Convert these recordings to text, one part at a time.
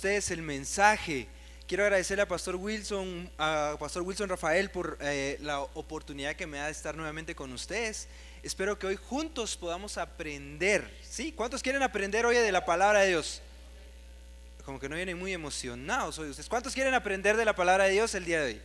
ustedes el mensaje. Quiero agradecerle a Pastor Wilson Rafael por la oportunidad que me da de estar nuevamente con ustedes. Espero que hoy juntos podamos aprender, ¿sí? ¿Cuántos quieren aprender hoy de la palabra de Dios? Como que no vienen muy emocionados hoy ustedes. ¿Cuántos quieren aprender de la palabra de Dios el día de hoy?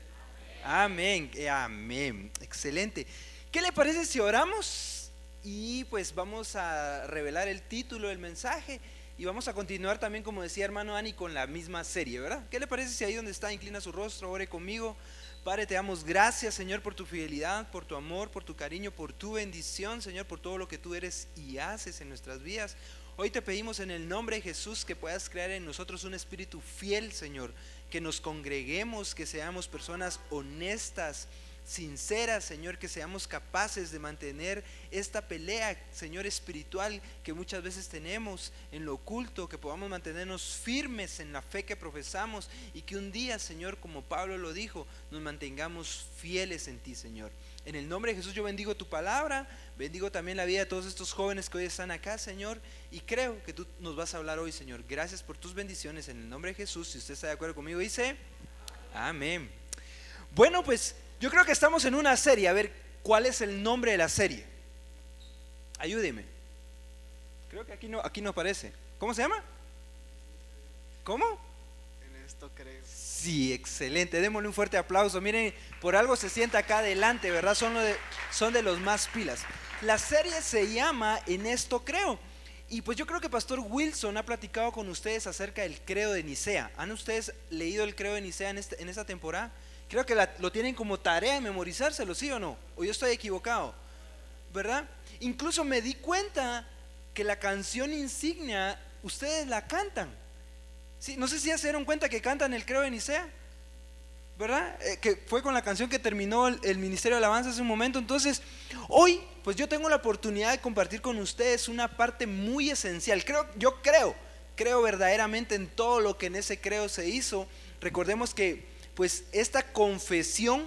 Amén, amén, excelente. ¿Qué le parece si oramos? Y pues vamos a revelar el título del mensaje y vamos a continuar también, como decía hermano Ani, con la misma serie, ¿verdad? ¿Qué le parece si ahí donde está inclina su rostro, ore conmigo? Padre, te damos gracias, Señor, por tu fidelidad, por tu amor, por tu cariño, por tu bendición, Señor, por todo lo que tú eres y haces en nuestras vidas. Hoy te pedimos en el nombre de Jesús que puedas crear en nosotros un espíritu fiel, Señor, que nos congreguemos, que seamos personas honestas, sinceras, Señor, que seamos capaces de mantener esta pelea, Señor, espiritual que muchas veces tenemos en lo oculto, que podamos mantenernos firmes en la fe que profesamos y que un día, Señor, como Pablo lo dijo, nos mantengamos fieles en ti, Señor. En el nombre de Jesús yo bendigo tu palabra, bendigo también la vida de todos estos jóvenes que hoy están acá, Señor, y creo que tú nos vas a hablar hoy, Señor. Gracias por tus bendiciones en el nombre de Jesús. Si usted está de acuerdo conmigo, dice amén. Bueno, pues yo creo que estamos en una serie. A ver, ¿cuál es el nombre de la serie? Ayúdeme. Creo que aquí no aparece. ¿Cómo se llama? ¿Cómo? En esto creo. Sí, excelente. Démosle un fuerte aplauso. Miren, por algo se sienta acá adelante, ¿verdad? Son de los más pilas. La serie se llama En esto creo. Y pues yo creo que Pastor Wilson ha platicado con ustedes acerca del credo de Nicea. ¿Han ustedes leído el credo de Nicea en esta temporada? Creo que lo tienen como tarea de memorizárselo, ¿sí o no? ¿O yo estoy equivocado? ¿Verdad? Incluso me di cuenta que la canción insignia ustedes la cantan. Sí, no sé si ya se dieron cuenta que cantan el credo de Nicea, ¿verdad? Que fue con la canción que terminó el Ministerio de Alabanza hace un momento. Entonces, hoy pues yo tengo la oportunidad de compartir con ustedes una parte muy esencial. Yo creo verdaderamente en todo lo que en ese credo se hizo. Recordemos que pues esta confesión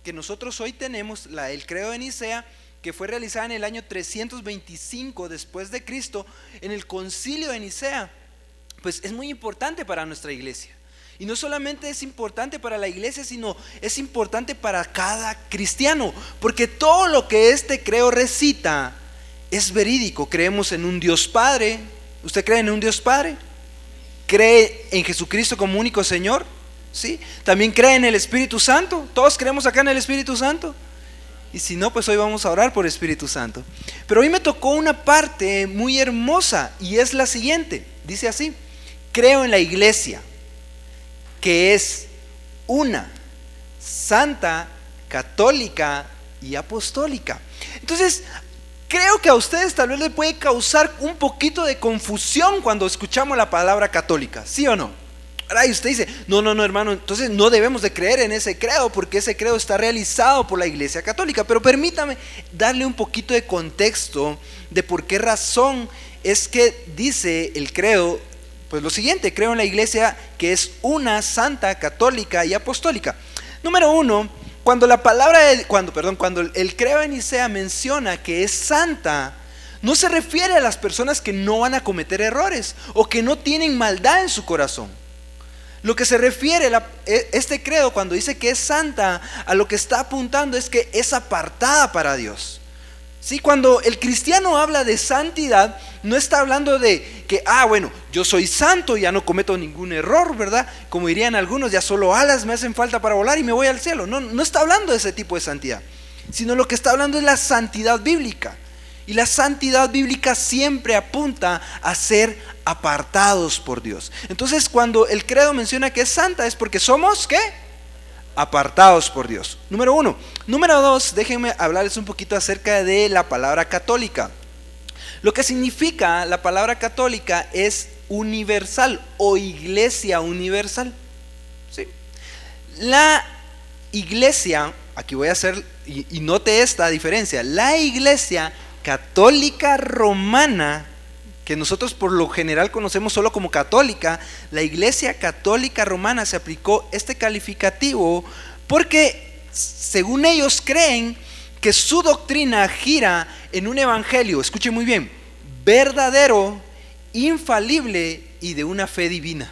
que nosotros hoy tenemos, la del credo de Nicea, que fue realizada en el año 325 después de Cristo, en el concilio de Nicea, pues es muy importante para nuestra iglesia. Y no solamente es importante para la iglesia, sino es importante para cada cristiano, porque todo lo que este credo recita es verídico. Creemos en un Dios Padre. ¿Usted cree en un Dios Padre? ¿Cree en Jesucristo como único Señor? ¿Sí? También cree en el Espíritu Santo. Todos creemos acá en el Espíritu Santo. Y si no, pues hoy vamos a orar por Espíritu Santo. Pero hoy me tocó una parte muy hermosa y es la siguiente. Dice así: creo en la iglesia, que es una, santa, católica y apostólica. Entonces, creo que a ustedes tal vez les puede causar un poquito de confusión cuando escuchamos la palabra católica, ¿sí o no? Ahora, y usted dice, no hermano, entonces no debemos de creer en ese credo, porque ese credo está realizado por la Iglesia Católica. Pero permítame darle un poquito de contexto de por qué razón es que dice el credo. Pues lo siguiente: creo en la iglesia que es una, santa, católica y apostólica. Número uno, cuando el credo de Nicea menciona que es santa, no se refiere a las personas que no van a cometer errores o que no tienen maldad en su corazón. Lo que se refiere este credo cuando dice que es santa, a lo que está apuntando es que es apartada para Dios. ¿Sí? Cuando el cristiano habla de santidad, no está hablando de que, bueno, yo soy santo, ya no cometo ningún error, ¿verdad? Como dirían algunos, ya solo alas me hacen falta para volar y me voy al cielo. No está hablando de ese tipo de santidad, sino lo que está hablando es la santidad bíblica. Y la santidad bíblica siempre apunta a ser apartados por Dios. Entonces, cuando el credo menciona que es santa, es porque somos, ¿qué? Apartados por Dios. Número uno. Número dos, déjenme hablarles un poquito acerca de la palabra católica. Lo que significa la palabra católica es universal o iglesia universal. ¿Sí? La iglesia, aquí voy a hacer, y note esta diferencia, la iglesia católica romana, que nosotros por lo general conocemos solo como católica, la iglesia católica romana se aplicó este calificativo porque según ellos creen que su doctrina gira en un evangelio, escuchen muy bien, verdadero, infalible y de una fe divina.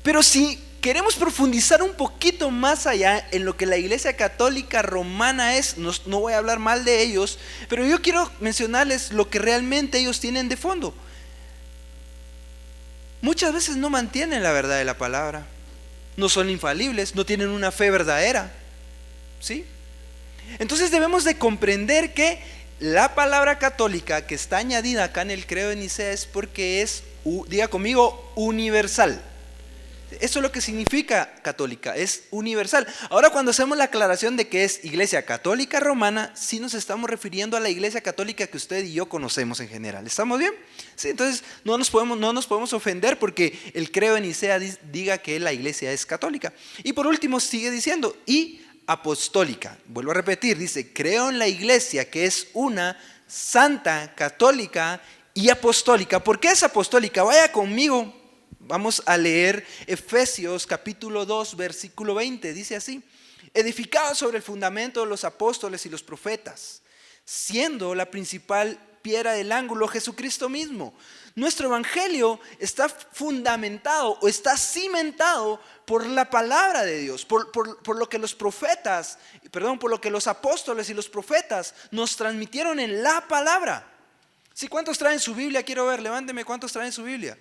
Pero si queremos profundizar un poquito más allá en lo que la Iglesia Católica Romana es, no voy a hablar mal de ellos, pero yo quiero mencionarles lo que realmente ellos tienen de fondo. Muchas veces no mantienen la verdad de la palabra, no son infalibles, no tienen una fe verdadera, ¿sí? Entonces debemos de comprender que la palabra católica que está añadida acá en el credo de Nicea es porque es, diga conmigo, universal. Eso es lo que significa católica, es universal. Ahora, cuando hacemos la aclaración de que es Iglesia Católica Romana, sí nos estamos refiriendo a la Iglesia Católica que usted y yo conocemos en general. ¿Estamos bien? Sí, entonces no nos podemos ofender porque el credo de Nicea diga que la Iglesia es católica. Y por último sigue diciendo, y apostólica. Vuelvo a repetir, dice, creo en la Iglesia que es una, santa, católica y apostólica. ¿Por qué es apostólica? Vaya conmigo. Vamos a leer Efesios capítulo 2 versículo 20, dice así: edificado sobre el fundamento de los apóstoles y los profetas, siendo la principal piedra del ángulo Jesucristo mismo. Nuestro evangelio está fundamentado o está cimentado por la palabra de Dios, por lo que los profetas, por lo que los apóstoles y los profetas nos transmitieron en la palabra. ¿Sí? ¿Cuántos traen su Biblia? Quiero ver, levánteme, ¿cuántos traen su Biblia?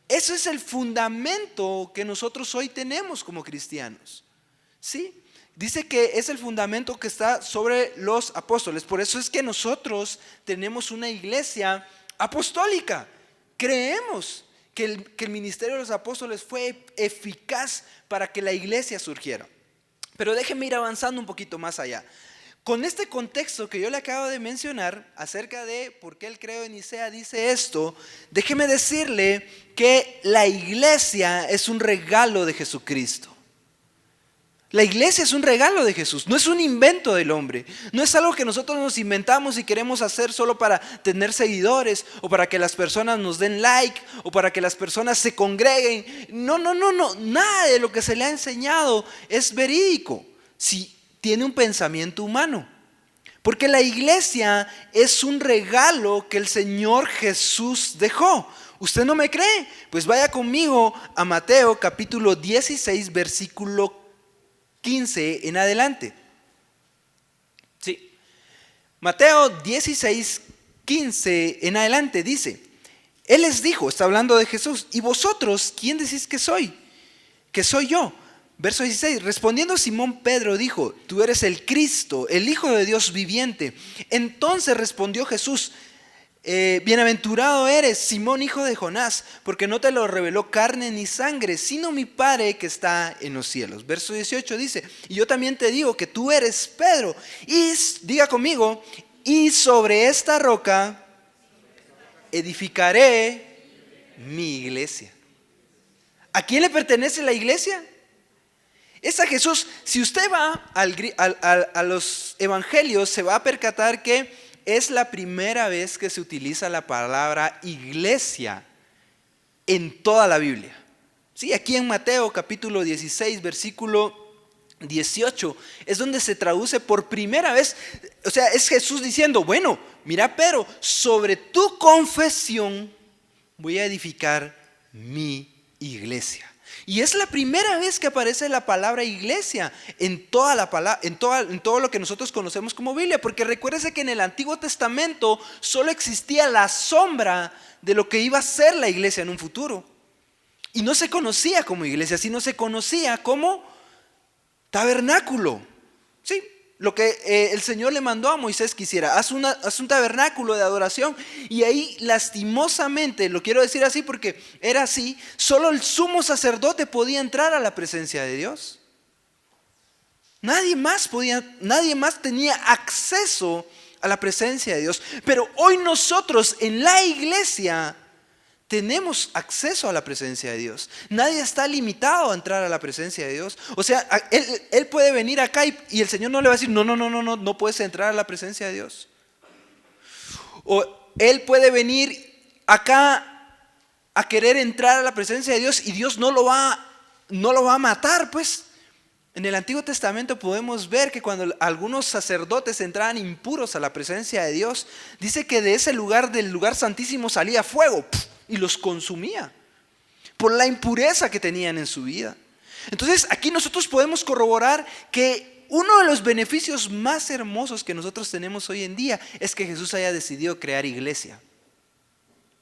Ese es el fundamento que nosotros hoy tenemos como cristianos, ¿sí? Dice que es el fundamento que está sobre los apóstoles. Por eso es que nosotros tenemos una iglesia apostólica. Creemos que el ministerio de los apóstoles fue eficaz para que la iglesia surgiera. Pero déjenme ir avanzando un poquito más allá. Con este contexto que yo le acabo de mencionar acerca de por qué el credo de Nicea dice esto, déjeme decirle que la iglesia es un regalo de Jesucristo. La iglesia es un regalo de Jesús, no es un invento del hombre, no es algo que nosotros nos inventamos y queremos hacer solo para tener seguidores o para que las personas nos den like o para que las personas se congreguen. No, nada de lo que se le ha enseñado es verídico. Si tiene un pensamiento humano, porque la iglesia es un regalo que el Señor Jesús dejó. ¿Usted no me cree? Pues vaya conmigo a Mateo capítulo 16 versículo 15 en adelante. Sí. Mateo 16, 15 en adelante dice: Él les dijo, está hablando de Jesús, ¿y vosotros quién decís que soy? Que soy yo. Verso 16, respondiendo Simón Pedro dijo: tú eres el Cristo, el Hijo de Dios viviente. Entonces respondió Jesús: bienaventurado eres, Simón, hijo de Jonás, porque no te lo reveló carne ni sangre, sino mi Padre que está en los cielos. Verso 18 dice: y yo también te digo que tú eres Pedro, y diga conmigo, y sobre esta roca edificaré mi iglesia. ¿A quién le pertenece la iglesia? Es a Jesús. Si usted va a los evangelios, se va a percatar que es la primera vez que se utiliza la palabra iglesia en toda la Biblia. Sí, aquí en Mateo capítulo 16 versículo 18 es donde se traduce por primera vez. O sea, es Jesús diciendo: bueno, mira, pero sobre tu confesión voy a edificar mi iglesia. Y es la primera vez que aparece la palabra iglesia en todo lo que nosotros conocemos como Biblia, porque recuérdese que en el Antiguo Testamento solo existía la sombra de lo que iba a ser la iglesia en un futuro. Y no se conocía como iglesia, sino se conocía como tabernáculo. Sí, lo que el Señor le mandó a Moisés que hiciera: haz un tabernáculo de adoración. Y ahí, lastimosamente, lo quiero decir así porque era así, solo el sumo sacerdote podía entrar a la presencia de Dios. Nadie más tenía acceso a la presencia de Dios. Pero hoy nosotros en la iglesia tenemos acceso a la presencia de Dios. Nadie está limitado a entrar a la presencia de Dios. O sea, él puede venir acá y el Señor no le va a decir: no puedes entrar a la presencia de Dios. O él puede venir acá a querer entrar a la presencia de Dios y Dios no lo va a matar, pues. En el Antiguo Testamento podemos ver que cuando algunos sacerdotes entraban impuros a la presencia de Dios, dice que de ese lugar, del lugar santísimo, salía fuego y los consumía. por la impureza que tenían en su vida. Entonces aquí nosotros podemos corroborar que uno de los beneficios más hermosos que nosotros tenemos hoy en día es que Jesús haya decidido crear iglesia.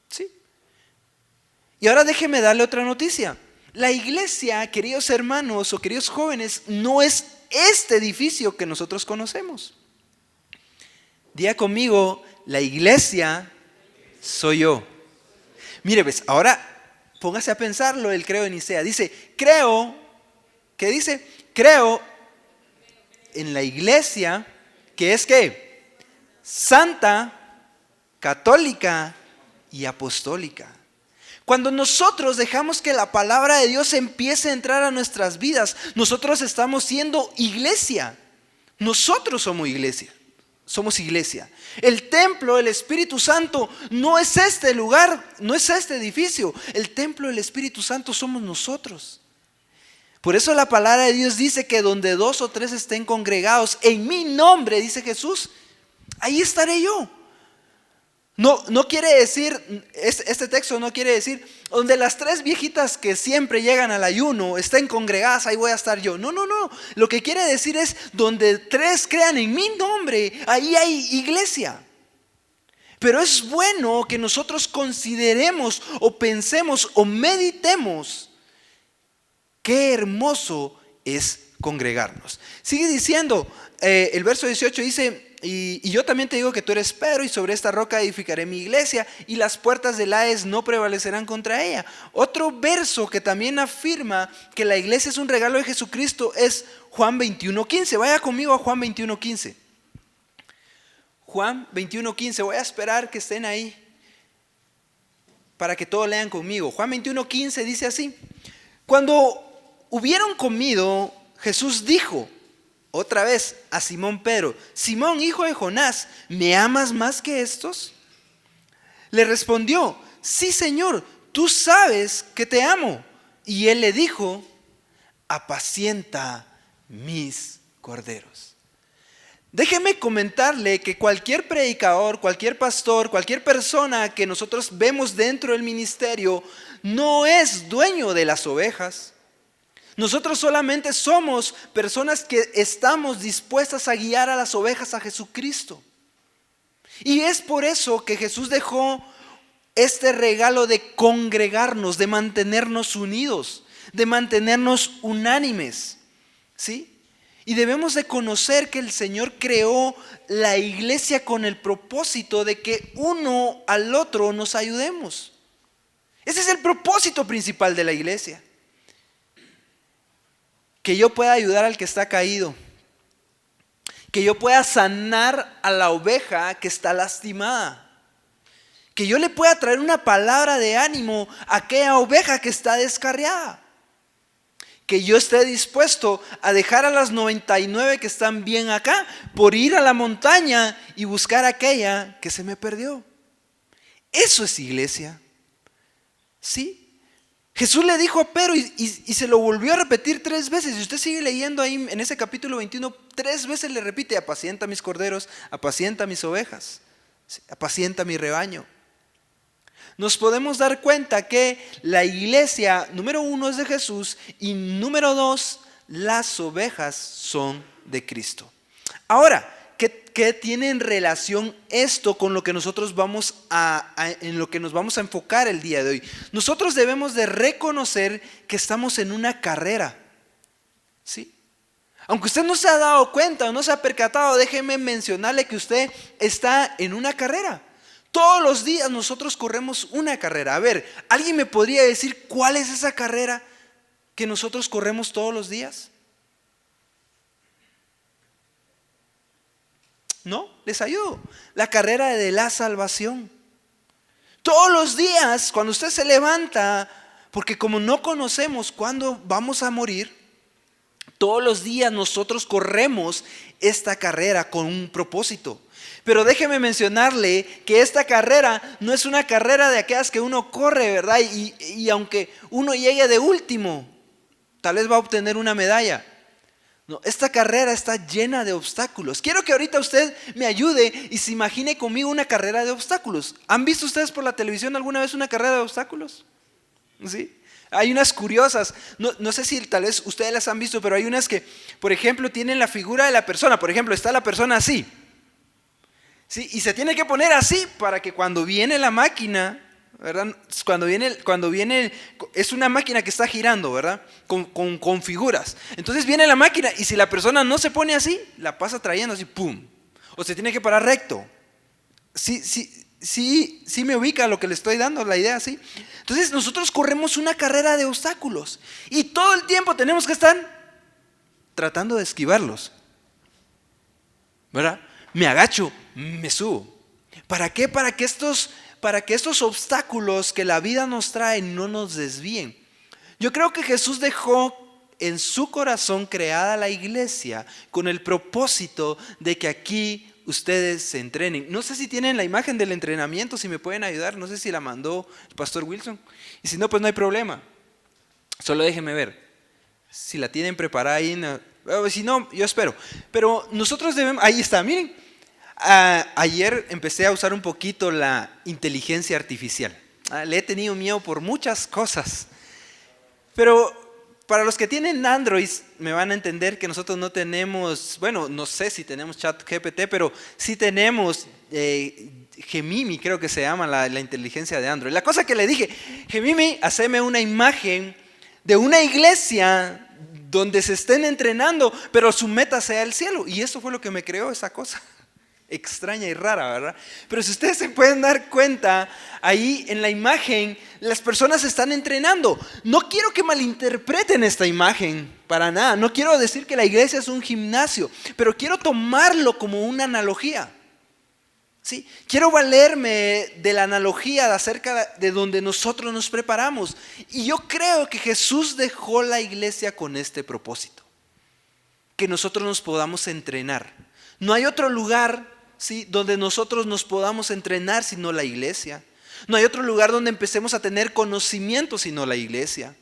¿Sí? Y ahora déjeme darle otra noticia. La iglesia, queridos hermanos o queridos jóvenes, no es este edificio que nosotros conocemos. Diga conmigo, la iglesia soy yo. Mire, pues, ahora póngase a pensarlo el credo de Nicea. Dice, creo, ¿qué dice? Creo en la iglesia que es ¿qué? Santa, católica y apostólica. Cuando nosotros dejamos que la palabra de Dios empiece a entrar a nuestras vidas, nosotros estamos siendo iglesia. Nosotros somos iglesia. Somos iglesia. El templo del Espíritu Santo no es este lugar, no es este edificio. El templo del Espíritu Santo somos nosotros. Por eso la palabra de Dios dice que donde 2 o 3 estén congregados en mi nombre, dice Jesús, ahí estaré yo. No quiere decir, este texto no quiere decir, donde las 3 viejitas que siempre llegan al ayuno estén congregadas, ahí voy a estar yo. No. Lo que quiere decir es, donde 3 crean en mi nombre, ahí hay iglesia. Pero es bueno que nosotros consideremos o pensemos o meditemos qué hermoso es congregarnos. Sigue diciendo, el verso 18 dice, y yo también te digo que tú eres Pedro, y sobre esta roca edificaré mi iglesia, y las puertas del Hades no prevalecerán contra ella. Otro verso que también afirma que la iglesia es un regalo de Jesucristo es Juan 21:15. Vaya conmigo a Juan 21:15. Juan 21:15. Voy a esperar que estén ahí para que todos lean conmigo. Juan 21:15 dice así: cuando hubieron comido, Jesús dijo otra vez a Simón Pedro: Simón, hijo de Jonás, ¿me amas más que estos? Le respondió: sí, Señor, tú sabes que te amo. Y él le dijo: apacienta mis corderos. Déjeme comentarle que cualquier predicador, cualquier pastor, cualquier persona que nosotros vemos dentro del ministerio no es dueño de las ovejas. Nosotros solamente somos personas que estamos dispuestas a guiar a las ovejas a Jesucristo. Y es por eso que Jesús dejó este regalo de congregarnos, de mantenernos unidos, de mantenernos unánimes, ¿sí? Y debemos de conocer que el Señor creó la iglesia con el propósito de que uno al otro nos ayudemos. Ese es el propósito principal de la iglesia. Que yo pueda ayudar al que está caído. Que yo pueda sanar a la oveja que está lastimada. Que yo le pueda traer una palabra de ánimo a aquella oveja que está descarriada. Que yo esté dispuesto a dejar a las 99 que están bien acá por ir a la montaña y buscar a aquella que se me perdió. Eso es iglesia. ¿Sí? Jesús le dijo a Pedro y se lo volvió a repetir 3 veces. Si usted sigue leyendo ahí en ese capítulo 21, 3 veces le repite: apacienta mis corderos, apacienta mis ovejas, apacienta mi rebaño. Nos podemos dar cuenta que la iglesia, número 1, es de Jesús, y número 2, las ovejas son de Cristo. Ahora, ¿qué tiene en relación esto con lo que nosotros en lo que nos vamos a enfocar el día de hoy? Nosotros debemos de reconocer que estamos en una carrera, ¿sí? Aunque usted no se ha dado cuenta o no se ha percatado, déjeme mencionarle que usted está en una carrera. Todos los días nosotros corremos una carrera. A ver, ¿alguien me podría decir cuál es esa carrera que nosotros corremos todos los días? No, les ayudo. La carrera de la salvación. Todos los días, cuando usted se levanta, porque como no conocemos cuándo vamos a morir, todos los días nosotros corremos esta carrera con un propósito. Pero déjeme mencionarle que esta carrera no es una carrera de aquellas que uno corre, ¿verdad? Y aunque uno llegue de último, tal vez va a obtener una medalla. No, esta carrera está llena de obstáculos. Quiero que ahorita usted me ayude y se imagine conmigo una carrera de obstáculos. ¿Han visto ustedes por la televisión alguna vez una carrera de obstáculos? ¿Sí? Hay unas curiosas, no sé si tal vez ustedes las han visto, pero hay unas que, por ejemplo, tienen la figura de la persona. Por ejemplo, está la persona así, ¿sí? Y se tiene que poner así para que cuando viene la máquina, ¿verdad? Cuando viene, es una máquina que está girando, ¿verdad? Con figuras. Entonces viene la máquina y si la persona no se pone así, la pasa trayendo así, ¡pum! O se tiene que parar recto. Sí me ubica lo que le estoy dando, la idea, ¿sí? Entonces nosotros corremos una carrera de obstáculos y todo el tiempo tenemos que estar tratando de esquivarlos, ¿verdad? Me agacho, me subo. ¿Para qué? Para que estos obstáculos que la vida nos trae no nos desvíen. Yo creo que Jesús dejó en su corazón creada la iglesia con el propósito de que aquí ustedes se entrenen. No sé si tienen la imagen del entrenamiento, si me pueden ayudar. No sé si la mandó el pastor Wilson. Y si no, pues no hay problema. Solo déjenme ver. Si la tienen preparada ahí. Si no, yo espero. Pero nosotros debemos... Ahí está, miren. Ayer empecé a usar un poquito la inteligencia artificial. Le he tenido miedo por muchas cosas. Pero para los que tienen Android me van a entender que nosotros no tenemos, bueno, no sé si tenemos ChatGPT, pero sí tenemos Gemini, creo que se llama la inteligencia de Android. La cosa que le dije, Gemini, haceme una imagen de una iglesia donde se estén entrenando, pero su meta sea el cielo. Y eso fue lo que me creó esa cosa. Extraña y rara, ¿verdad? Pero si ustedes se pueden dar cuenta, ahí en la imagen las personas están entrenando. No quiero que malinterpreten esta imagen para nada. No quiero decir que la iglesia es un gimnasio, pero quiero tomarlo como una analogía. ¿Sí? Quiero valerme de la analogía acerca de donde nosotros nos preparamos. Y yo creo que Jesús dejó la iglesia con este propósito. Que nosotros nos podamos entrenar. No hay otro lugar, ¿sí?, donde nosotros nos podamos entrenar sino la iglesia. No hay otro lugar donde empecemos a tener conocimiento sino la iglesia.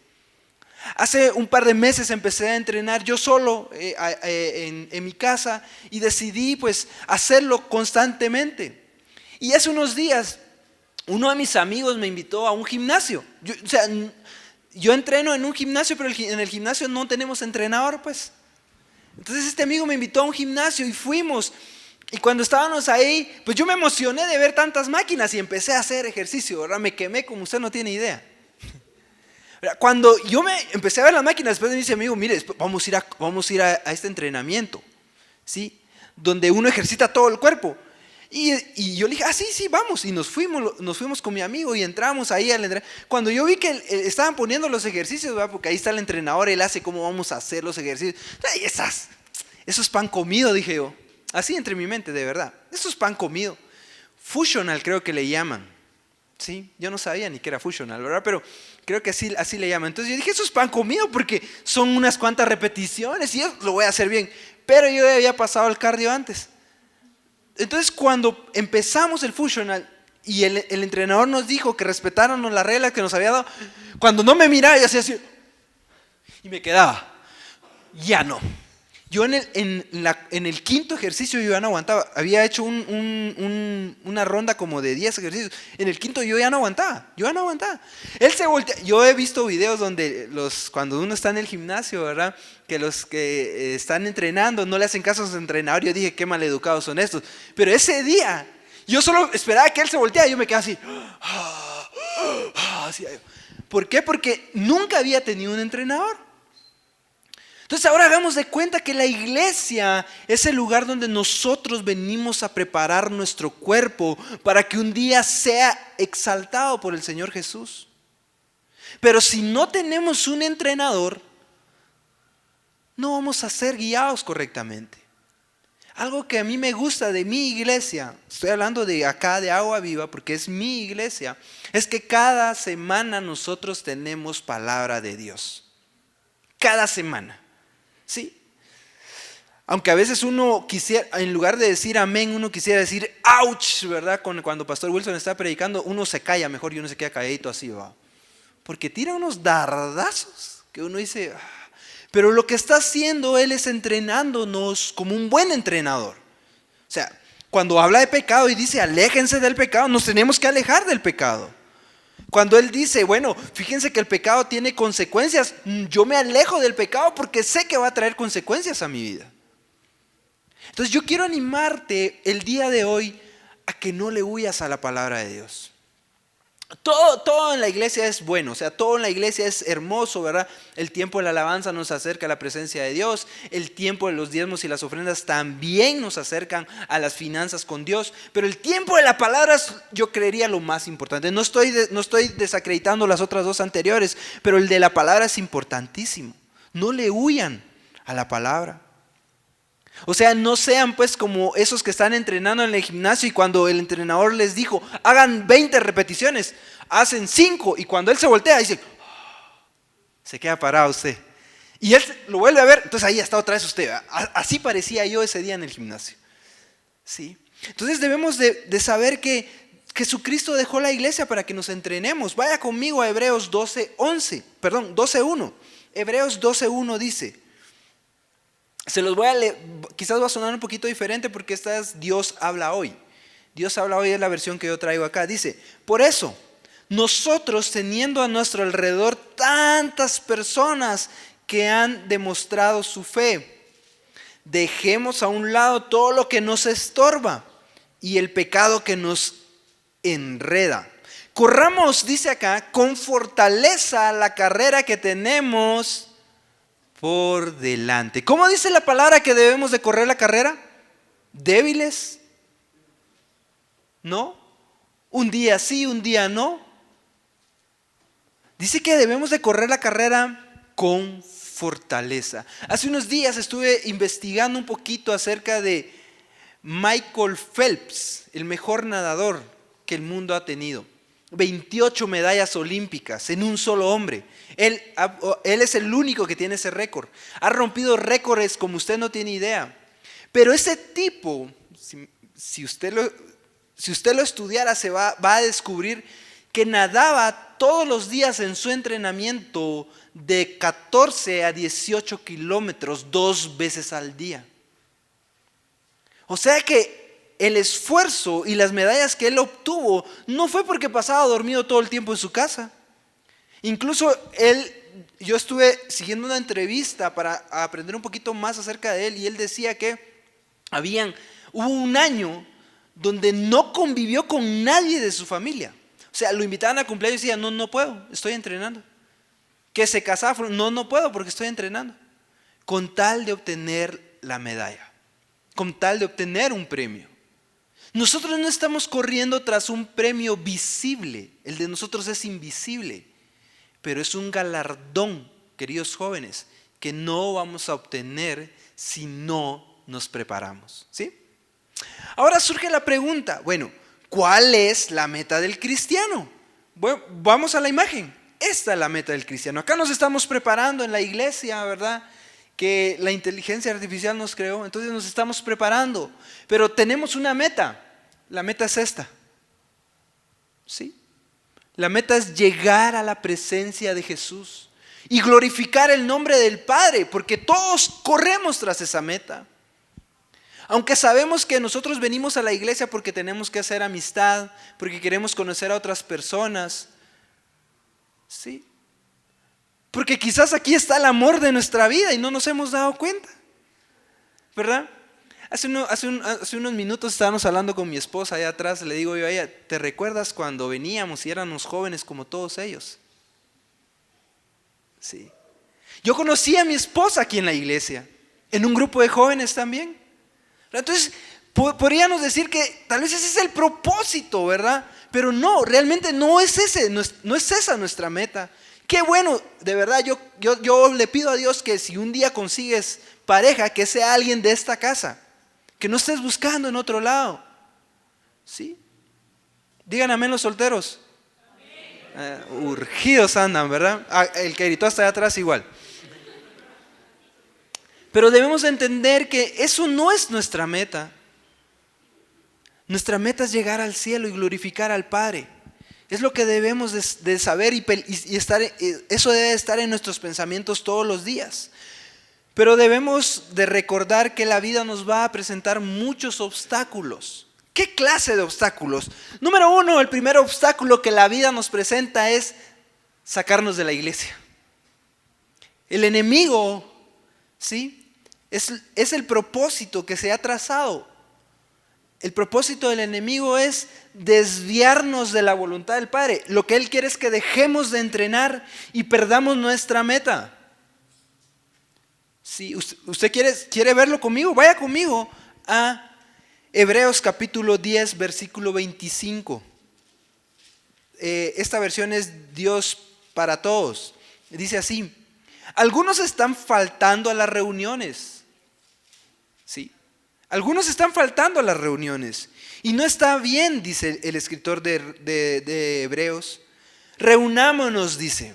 Hace un par de meses empecé a entrenar yo solo en mi casa y decidí pues hacerlo constantemente. Y hace unos días uno de mis amigos me invitó a un gimnasio. Yo entreno en un gimnasio, pero en el gimnasio no tenemos entrenador, pues. Entonces este amigo me invitó a un gimnasio y fuimos. Y cuando estábamos ahí, pues yo me emocioné de ver tantas máquinas y empecé a hacer ejercicio, ¿verdad? Me quemé como usted no tiene idea. Cuando yo me empecé a ver las máquinas, después me dice amigo, mire, vamos a ir a este entrenamiento, ¿sí? Donde uno ejercita todo el cuerpo. Y yo le dije, sí, vamos. Y nos fuimos con mi amigo y entramos ahí al entrenamiento. Cuando yo vi que estaban poniendo los ejercicios, ¿verdad? Porque ahí está el entrenador, él hace cómo vamos a hacer los ejercicios. Ay, eso es pan comido, dije yo. Así entre mi mente, de verdad. Eso es pan comido. Functional creo que le llaman. ¿Sí? Yo no sabía ni que era functional, ¿verdad? Pero creo que así le llaman. Entonces yo dije, eso es pan comido porque son unas cuantas repeticiones y yo lo voy a hacer bien. Pero yo había pasado el cardio antes. Entonces cuando empezamos el functional y el entrenador nos dijo que respetáramos las reglas que nos había dado, cuando no me miraba y hacía así y me quedaba, ya no. Yo en el quinto ejercicio yo ya no aguantaba. Había hecho una ronda como de 10 ejercicios. En el quinto yo ya no aguantaba. Él se voltea. Yo he visto videos donde cuando uno está en el gimnasio, ¿verdad? Que los que están entrenando no le hacen caso a su entrenador. Yo dije, qué maleducados son estos. Pero ese día, yo solo esperaba que él se volteara y yo me quedaba así. ¿Por qué? Porque nunca había tenido un entrenador. Entonces ahora hagamos de cuenta que la iglesia es el lugar donde nosotros venimos a preparar nuestro cuerpo para que un día sea exaltado por el Señor Jesús. Pero si no tenemos un entrenador, no vamos a ser guiados correctamente. Algo que a mí me gusta de mi iglesia, estoy hablando de acá de Agua Viva porque es mi iglesia, es que cada semana nosotros tenemos palabra de Dios. Cada semana. ¿Sí? Aunque a veces uno quisiera, en lugar de decir amén, uno quisiera decir ouch, ¿verdad? Cuando Pastor Wilson está predicando, uno se calla mejor y uno se queda calladito así, ¿va? Porque tira unos dardazos que uno dice, pero lo que está haciendo él es entrenándonos como un buen entrenador. O sea, cuando habla de pecado y dice aléjense del pecado, nos tenemos que alejar del pecado. Cuando Él dice, bueno, fíjense que el pecado tiene consecuencias, yo me alejo del pecado porque sé que va a traer consecuencias a mi vida. Entonces yo quiero animarte el día de hoy a que no le huyas a la palabra de Dios. Todo en la iglesia es bueno, o sea, todo en la iglesia es hermoso, ¿verdad? El tiempo de la alabanza nos acerca a la presencia de Dios, el tiempo de los diezmos y las ofrendas también nos acercan a las finanzas con Dios, pero el tiempo de la palabra es, yo creería, lo más importante. No estoy desacreditando las otras dos anteriores, pero el de la palabra es importantísimo. No le huyan a la palabra. O sea, no sean pues como esos que están entrenando en el gimnasio y cuando el entrenador les dijo, hagan 20 repeticiones, hacen 5 y cuando él se voltea dice, se queda parado usted. Y él lo vuelve a ver, entonces ahí está otra vez usted. Así parecía yo ese día en el gimnasio. ¿Sí? Entonces debemos de saber que Jesucristo dejó la iglesia para que nos entrenemos. Vaya conmigo a Hebreos 12:1. Hebreos 12:1 dice. Se los voy a leer, quizás va a sonar un poquito diferente porque esta es Dios habla hoy. Dios habla hoy es la versión que yo traigo acá. Dice, por eso, nosotros teniendo a nuestro alrededor tantas personas que han demostrado su fe, dejemos a un lado todo lo que nos estorba y el pecado que nos enreda. Corramos, dice acá, con fortaleza la carrera que tenemos por delante. ¿Cómo dice la palabra que debemos de correr la carrera? ¿Débiles? ¿No? ¿Un día sí, un día no? Dice que debemos de correr la carrera con fortaleza. Hace unos días estuve investigando un poquito acerca de Michael Phelps, el mejor nadador que el mundo ha tenido. 28 medallas olímpicas en un solo hombre. Él es el único que tiene ese récord. Ha rompido récords como usted no tiene idea. Pero ese tipo, si usted lo estudiara, se va a descubrir que nadaba todos los días en su entrenamiento de 14 a 18 kilómetros 2 veces al día. O sea que el esfuerzo y las medallas que él obtuvo no fue porque pasaba dormido todo el tiempo en su casa. Incluso yo estuve siguiendo una entrevista para aprender un poquito más acerca de él y él decía que hubo un año donde no convivió con nadie de su familia. O sea, lo invitaban a cumpleaños y decía, no puedo, estoy entrenando. Que se casaba, no puedo porque estoy entrenando. Con tal de obtener la medalla, con tal de obtener un premio. Nosotros no estamos corriendo tras un premio visible, el de nosotros es invisible, pero es un galardón, queridos jóvenes, que no vamos a obtener si no nos preparamos, ¿sí? Ahora surge la pregunta, bueno, ¿cuál es la meta del cristiano? Bueno, vamos a la imagen, esta es la meta del cristiano. Acá nos estamos preparando en la iglesia, ¿verdad? Que la inteligencia artificial nos creó, entonces nos estamos preparando, pero tenemos una meta, la meta es esta, ¿sí? La meta es llegar a la presencia de Jesús y glorificar el nombre del Padre, porque todos corremos tras esa meta. Aunque sabemos que nosotros venimos a la iglesia porque tenemos que hacer amistad, porque queremos conocer a otras personas, ¿sí? Porque quizás aquí está el amor de nuestra vida y no nos hemos dado cuenta, ¿verdad? Hace unos minutos estábamos hablando con mi esposa allá atrás, le digo yo a ella, ¿te recuerdas cuando veníamos y éramos jóvenes como todos ellos? Sí. Yo conocí a mi esposa aquí en la iglesia, en un grupo de jóvenes también. Entonces, podríamos decir que tal vez ese es el propósito, ¿verdad? Pero no, realmente no es esa nuestra meta. Qué bueno, de verdad, yo le pido a Dios que si un día consigues pareja, que sea alguien de esta casa, que no estés buscando en otro lado, ¿sí? Digan amén los solteros. Urgidos andan, ¿verdad? El que gritó hasta allá atrás igual. Pero debemos entender que eso no es nuestra meta. Nuestra meta es llegar al cielo y glorificar al Padre. Es lo que debemos de saber y eso debe estar en nuestros pensamientos todos los días. Pero debemos de recordar que la vida nos va a presentar muchos obstáculos ¿Qué clase de obstáculos? Número uno, el primer obstáculo que la vida nos presenta es sacarnos de la iglesia. El enemigo, ¿sí? Es el propósito que se ha trazado. El propósito del enemigo es desviarnos de la voluntad del Padre. Lo que él quiere es que dejemos de entrenar y perdamos nuestra meta. Si usted quiere verlo conmigo, vaya conmigo a Hebreos capítulo 10, versículo 25. Esta versión es Dios para todos. Dice así: algunos están faltando a las reuniones. ¿Sí? Algunos están faltando a las reuniones. Y no está bien, dice el escritor de Hebreos. Reunámonos, dice.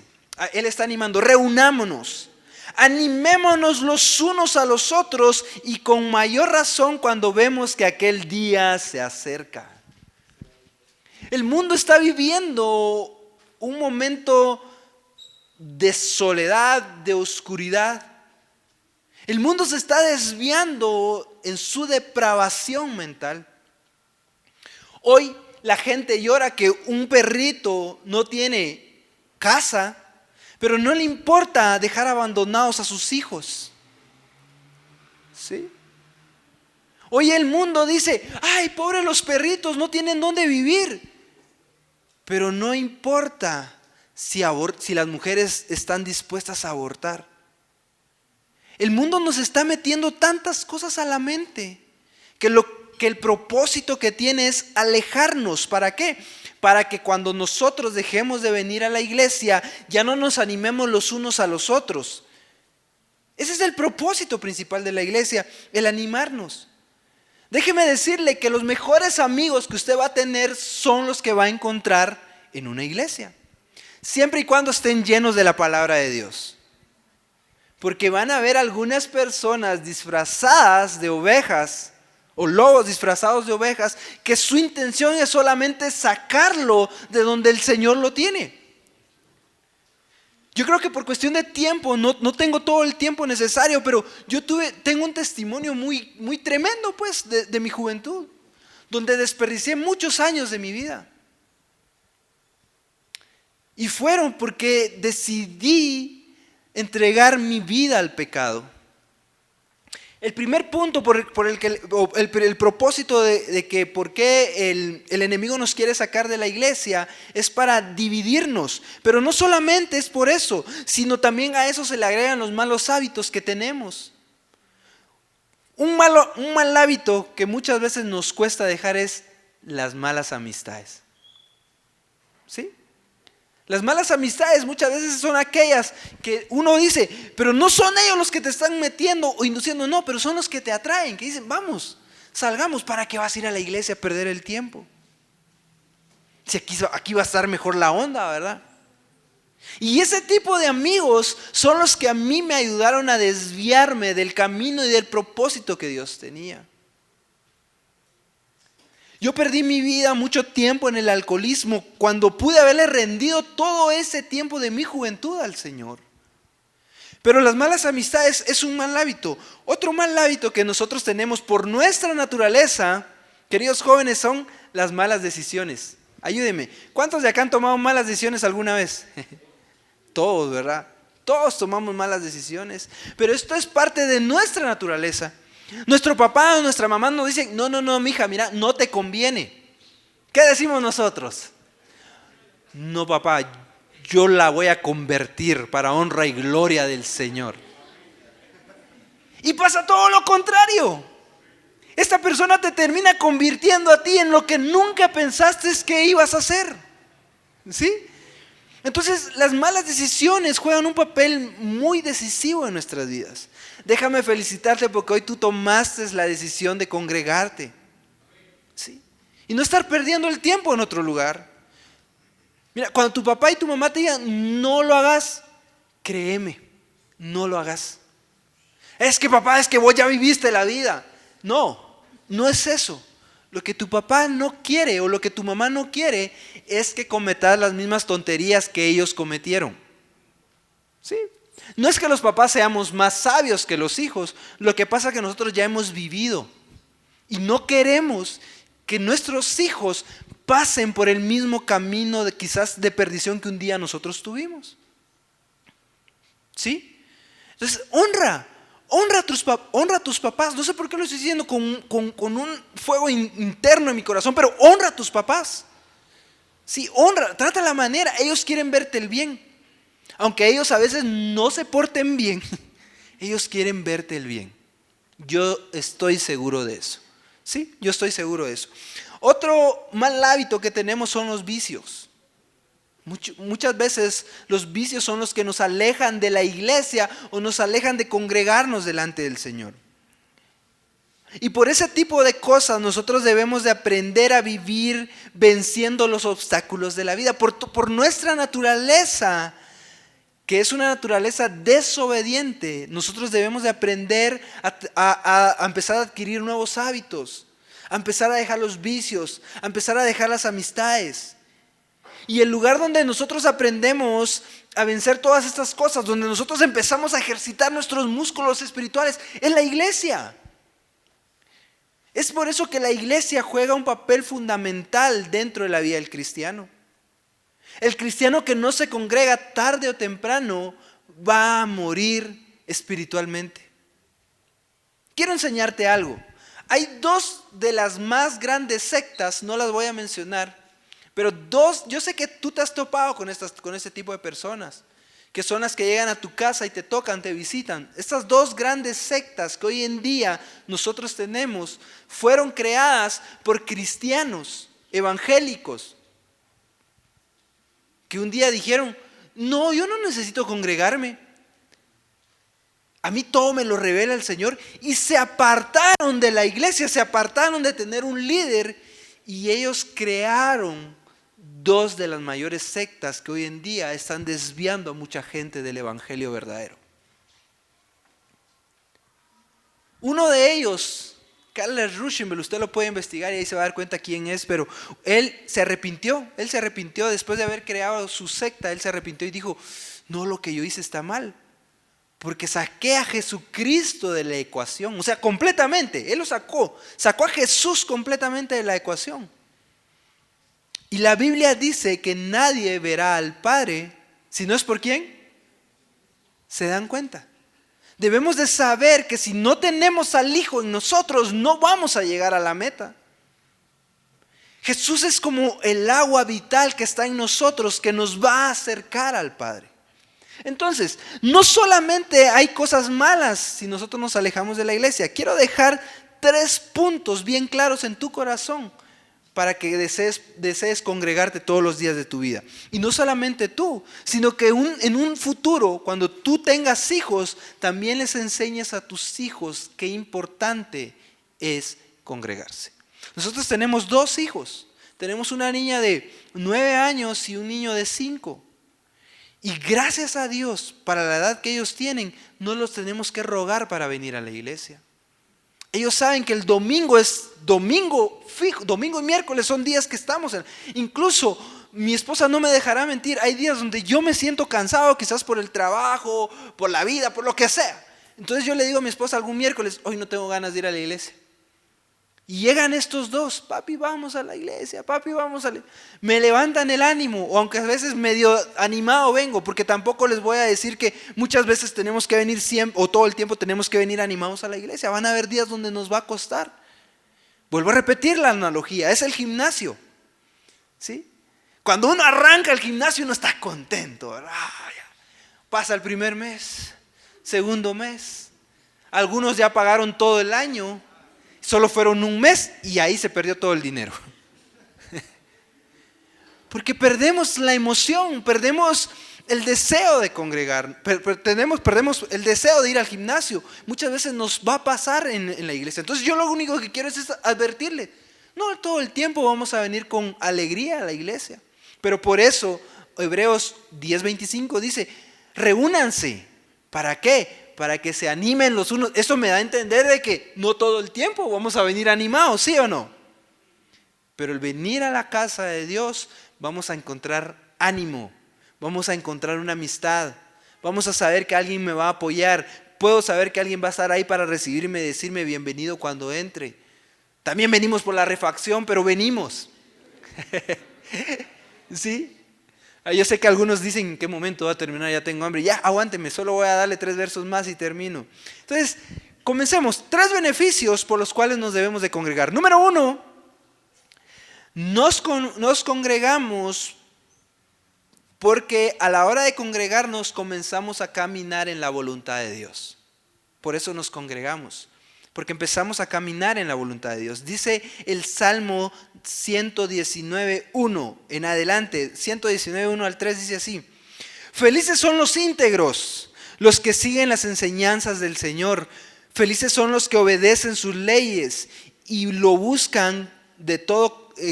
Él está animando, reunámonos. Animémonos los unos a los otros, y con mayor razón cuando vemos que aquel día se acerca. El mundo está viviendo un momento de soledad, de oscuridad. El mundo se está desviando en su depravación mental. Hoy la gente llora que un perrito no tiene casa, pero no le importa dejar abandonados a sus hijos. ¿Sí? Hoy el mundo dice: ay, pobres los perritos, no tienen dónde vivir. Pero no importa si las mujeres están dispuestas a abortar. El mundo nos está metiendo tantas cosas a la mente que el propósito que tiene es alejarnos. ¿Para qué? Para que cuando nosotros dejemos de venir a la iglesia ya no nos animemos los unos a los otros. Ese es el propósito principal de la iglesia, el animarnos. Déjeme decirle que los mejores amigos que usted va a tener son los que va a encontrar en una iglesia, siempre y cuando estén llenos de la palabra de Dios. Porque van a haber algunas personas disfrazadas de ovejas o lobos disfrazados de ovejas, que su intención es solamente sacarlo de donde el Señor lo tiene. Yo creo que por cuestión de tiempo, no tengo todo el tiempo necesario, pero tengo un testimonio muy tremendo pues de mi juventud, donde desperdicié muchos años de mi vida. Y fueron porque decidí entregar mi vida al pecado. El primer punto el propósito de que por qué el enemigo nos quiere sacar de la iglesia es para dividirnos. Pero no solamente es por eso, sino también a eso se le agregan los malos hábitos que tenemos. Un mal hábito que muchas veces nos cuesta dejar es las malas amistades. ¿Sí? Las malas amistades muchas veces son aquellas que uno dice, pero no son ellos los que te están metiendo o induciendo, no, pero son los que te atraen, que dicen, vamos, salgamos. ¿Para qué vas a ir a la iglesia a perder el tiempo? Si aquí va a estar mejor la onda, ¿verdad? Y ese tipo de amigos son los que a mí me ayudaron a desviarme del camino y del propósito que Dios tenía. Yo perdí mi vida mucho tiempo en el alcoholismo cuando pude haberle rendido todo ese tiempo de mi juventud al Señor. Pero las malas amistades es un mal hábito. Otro mal hábito que nosotros tenemos por nuestra naturaleza, queridos jóvenes, son las malas decisiones. Ayúdenme. ¿Cuántos de acá han tomado malas decisiones alguna vez? Todos, ¿verdad? Todos tomamos malas decisiones. Pero esto es parte de nuestra naturaleza. Nuestro papá o nuestra mamá nos dicen, no, mija, mira, no te conviene. ¿Qué decimos nosotros? No, papá, yo la voy a convertir para honra y gloria del Señor. Y pasa todo lo contrario. Esta persona te termina convirtiendo a ti en lo que nunca pensaste que ibas a hacer. ¿Sí? Entonces, las malas decisiones juegan un papel muy decisivo en nuestras vidas. Déjame felicitarte porque hoy tú tomaste la decisión de congregarte. ¿Sí? Y no estar perdiendo el tiempo en otro lugar. Mira, cuando tu papá y tu mamá te digan, no lo hagas, créeme, no lo hagas. Es que papá, es que vos ya viviste la vida. No es eso. Lo que tu papá no quiere o lo que tu mamá no quiere es que cometas las mismas tonterías que ellos cometieron. ¿Sí? No es que los papás seamos más sabios que los hijos. Lo que pasa es que nosotros ya hemos vivido y no queremos que nuestros hijos pasen por el mismo camino quizás de perdición que un día nosotros tuvimos. ¿Sí? Entonces, honra a tus papás. No sé por qué lo estoy diciendo con un fuego interno en mi corazón, pero honra a tus papás. Sí, honra, trata la manera. Ellos quieren verte el bien. Aunque ellos a veces no se porten bien, ellos quieren verte el bien. Yo estoy seguro de eso. Sí, yo estoy seguro de eso. Otro mal hábito que tenemos son los vicios. Muchas veces los vicios son los que nos alejan de la iglesia o nos alejan de congregarnos delante del Señor. Y por ese tipo de cosas nosotros debemos de aprender a vivir venciendo los obstáculos de la vida. Por nuestra naturaleza, que es una naturaleza desobediente, nosotros debemos de aprender a empezar a adquirir nuevos hábitos, a empezar a dejar los vicios, a empezar a dejar las amistades. Y el lugar donde nosotros aprendemos a vencer todas estas cosas, donde nosotros empezamos a ejercitar nuestros músculos espirituales, es la iglesia. Es por eso que la iglesia juega un papel fundamental dentro de la vida del cristiano. El cristiano que no se congrega tarde o temprano va a morir espiritualmente. Quiero enseñarte algo. Hay dos de las más grandes sectas, no las voy a mencionar, pero dos, yo sé que tú te has topado con este tipo de personas, que son las que llegan a tu casa y te tocan, te visitan. Estas dos grandes sectas que hoy en día nosotros tenemos fueron creadas por cristianos evangélicos que un día dijeron: no, yo no necesito congregarme, a mí todo me lo revela el Señor, y se apartaron de la iglesia, se apartaron de tener un líder, y ellos crearon dos de las mayores sectas que hoy en día están desviando a mucha gente del evangelio verdadero. Uno de ellos, Carles Rushdenberg, usted lo puede investigar y ahí se va a dar cuenta quién es, pero él se arrepintió después de haber creado su secta. Él se arrepintió y dijo: no, lo que yo hice está mal, porque saqué a Jesucristo de la ecuación. O sea, completamente, él lo sacó a Jesús completamente de la ecuación. Y la Biblia dice que nadie verá al Padre si no es por quién. ¿Se dan cuenta? Debemos de saber que si no tenemos al Hijo en nosotros, no vamos a llegar a la meta. Jesús es como el agua vital que está en nosotros, que nos va a acercar al Padre. Entonces, no solamente hay cosas malas si nosotros nos alejamos de la iglesia. Quiero dejar 3 puntos bien claros en tu corazón para que desees congregarte todos los días de tu vida. Y no solamente tú, sino que en un futuro, cuando tú tengas hijos, también les enseñes a tus hijos qué importante es congregarse. Nosotros tenemos 2 hijos. Tenemos una niña de 9 años y un niño de 5. Y gracias a Dios, para la edad que ellos tienen, no los tenemos que rogar para venir a la iglesia. Ellos saben que el domingo es domingo fijo, domingo y miércoles son días que estamos en. Incluso mi esposa no me dejará mentir, hay días donde yo me siento cansado, quizás por el trabajo, por la vida, por lo que sea. Entonces yo le digo a mi esposa algún miércoles: hoy no tengo ganas de ir a la iglesia. Y llegan estos dos: papi, vamos a la iglesia, papi, vamos a la iglesia. Me levantan el ánimo, o aunque a veces medio animado vengo, porque tampoco les voy a decir que muchas veces tenemos que venir siempre, o todo el tiempo tenemos que venir animados a la iglesia. Van a haber días donde nos va a costar. Vuelvo a repetir la analogía, es el gimnasio, ¿sí? Cuando uno arranca el gimnasio uno está contento, ¿verdad? Pasa el primer mes, segundo mes, algunos ya pagaron todo el año. Solo fueron un mes y ahí se perdió todo el dinero. Porque perdemos la emoción, perdemos el deseo de congregar, perdemos el deseo de ir al gimnasio. Muchas veces nos va a pasar en la iglesia. Entonces yo lo único que quiero es advertirle: no todo el tiempo vamos a venir con alegría a la iglesia. Pero por eso Hebreos 10:25 dice: reúnanse. ¿Para qué? Para que se animen los unos. Eso me da a entender de que no todo el tiempo vamos a venir animados, ¿sí o no? Pero el venir a la casa de Dios, vamos a encontrar ánimo, vamos a encontrar una amistad, vamos a saber que alguien me va a apoyar, puedo saber que alguien va a estar ahí para recibirme y decirme bienvenido cuando entre. También venimos por la refacción, pero venimos. ¿Sí? Yo sé que algunos dicen, ¿en qué momento va a terminar? Ya tengo hambre. Ya, aguánteme, solo voy a darle 3 versos más y termino. Entonces, comencemos. 3 beneficios por los cuales nos debemos de congregar. Número 1, nos congregamos porque a la hora de congregarnos comenzamos a caminar en la voluntad de Dios. Por eso nos congregamos, porque empezamos a caminar en la voluntad de Dios. Dice el Salmo 119:1 en adelante, 119:1 al 3 dice así: felices son los íntegros, los que siguen las enseñanzas del Señor. Felices son los que obedecen sus leyes y lo buscan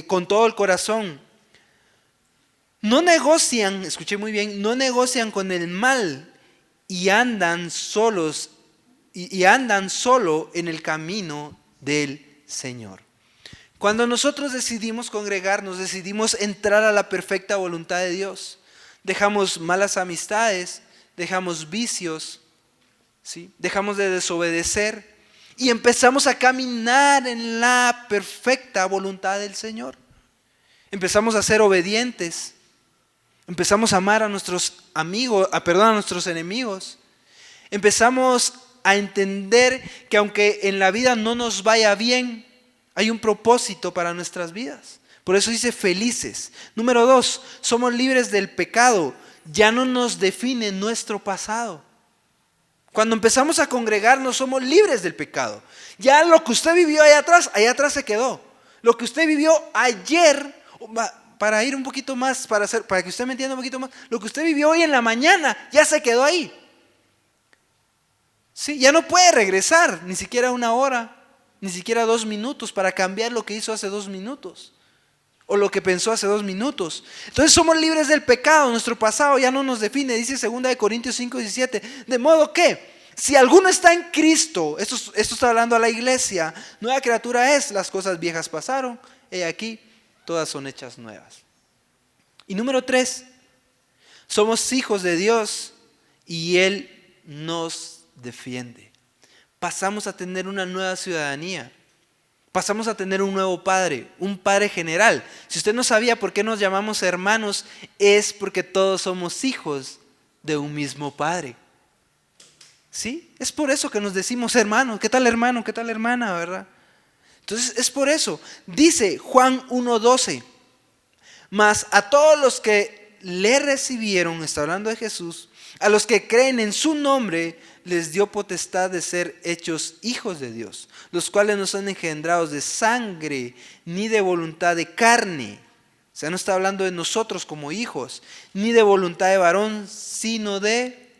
con todo el corazón. No negocian, escuché muy bien, no negocian con el mal y andan solo en el camino del Señor. Cuando nosotros decidimos congregarnos, decidimos entrar a la perfecta voluntad de Dios. Dejamos malas amistades, dejamos vicios, ¿sí? Dejamos de desobedecer y empezamos a caminar en la perfecta voluntad del Señor. Empezamos a ser obedientes. Empezamos a amar a nuestros a nuestros enemigos. Empezamos a entender que aunque en la vida no nos vaya bien, hay un propósito para nuestras vidas. Por eso dice felices. Número 2, somos libres del pecado. Ya no nos define nuestro pasado. Cuando empezamos a congregarnos somos libres del pecado. Ya lo que usted vivió allá atrás se quedó. Lo que usted vivió ayer, para ir un poquito más, para que usted me entienda un poquito más, lo que usted vivió hoy en la mañana ya se quedó ahí. Sí, ya no puede regresar, ni siquiera 1 hora, ni siquiera 2 minutos para cambiar lo que hizo hace 2 minutos o lo que pensó hace 2 minutos. Entonces somos libres del pecado, nuestro pasado ya no nos define, dice 2 Corintios 5:17, de modo que si alguno está en Cristo, esto está hablando a la iglesia, nueva criatura es, las cosas viejas pasaron, he aquí, todas son hechas nuevas. Y número 3, somos hijos de Dios y Él nos defiende. Pasamos a tener una nueva ciudadanía. Pasamos a tener un nuevo padre, un padre general. Si usted no sabía por qué nos llamamos hermanos, es porque todos somos hijos de un mismo padre. ¿Sí? Es por eso que nos decimos hermanos. ¿Qué tal hermano? ¿Qué tal hermana? ¿Verdad? Entonces es por eso. Dice Juan 1:12, mas a todos los que le recibieron, está hablando de Jesús, a los que creen en su nombre, les dio potestad de ser hechos hijos de Dios, los cuales no son engendrados de sangre, ni de voluntad de carne. O sea, no está hablando de nosotros como hijos, ni de voluntad de varón, sino de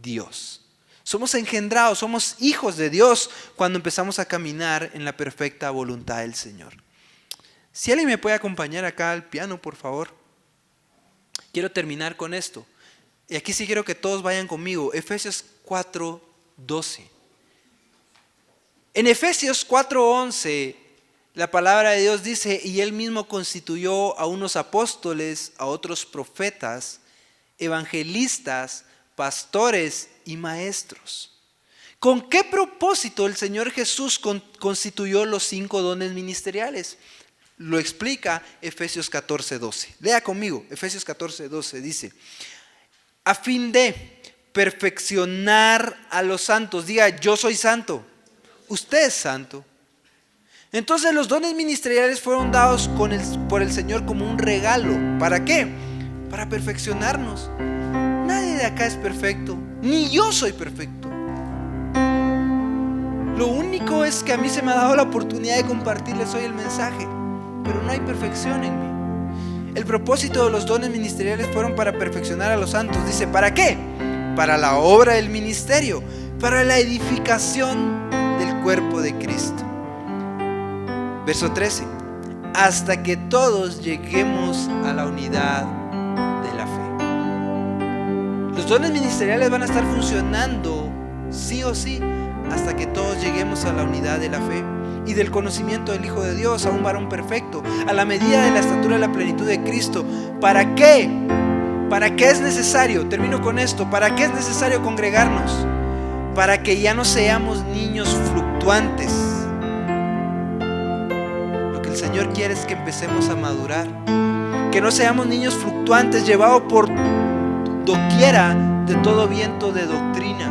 Dios. Somos engendrados, somos hijos de Dios cuando empezamos a caminar en la perfecta voluntad del Señor. Si alguien me puede acompañar acá al piano, por favor. Quiero terminar con esto. Y aquí sí quiero que todos vayan conmigo. Efesios 4:12. En Efesios 4:11, la palabra de Dios dice, y Él mismo constituyó a unos apóstoles, a otros profetas, evangelistas, pastores y maestros. ¿Con qué propósito el Señor Jesús constituyó los 5 dones ministeriales? Lo explica Efesios 14:12. Lea conmigo, Efesios 14:12 dice, a fin de perfeccionar a los santos. Diga, yo soy santo, usted es santo. Entonces los dones ministeriales fueron dados por el Señor como un regalo. ¿Para qué? Para perfeccionarnos. Nadie de acá es perfecto, ni yo soy perfecto. Lo único es que a mí se me ha dado la oportunidad de compartirles hoy el mensaje, pero no hay perfección en mí. El propósito de los dones ministeriales fueron para perfeccionar a los santos. Dice, ¿para qué? Para la obra del ministerio, para la edificación del cuerpo de Cristo. Verso 13, hasta que todos lleguemos a la unidad de la fe. Los dones ministeriales van a estar funcionando sí o sí hasta que todos lleguemos a la unidad de la fe y del conocimiento del Hijo de Dios, a un varón perfecto, a la medida de la estatura de la plenitud de Cristo. ¿Para qué? ¿Para qué es necesario? Termino con esto. ¿Para qué es necesario congregarnos? Para que ya no seamos niños fluctuantes, Señor quiere es que empecemos a madurar, que no seamos niños fluctuantes llevados por doquiera de todo viento de doctrina,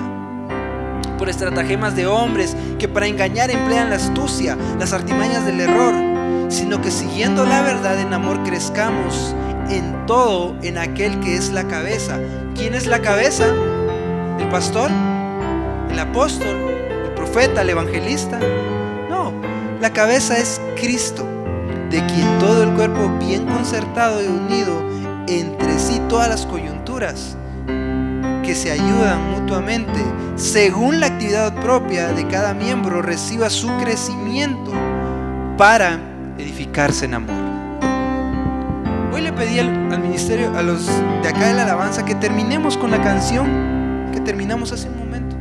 por estratagemas de hombres que para engañar emplean la astucia, las artimañas del error, sino que siguiendo la verdad en amor crezcamos en todo en aquel que es la cabeza. ¿Quién es la cabeza? ¿El pastor? ¿El apóstol? ¿El profeta? ¿El evangelista? No, la cabeza es Cristo, de quien todo el cuerpo bien concertado y unido entre sí todas las coyunturas que se ayudan mutuamente según la actividad propia de cada miembro reciba su crecimiento para edificarse en amor. Hoy le pedí al ministerio, a los de acá de la alabanza, que terminemos con la canción que terminamos hace un momento.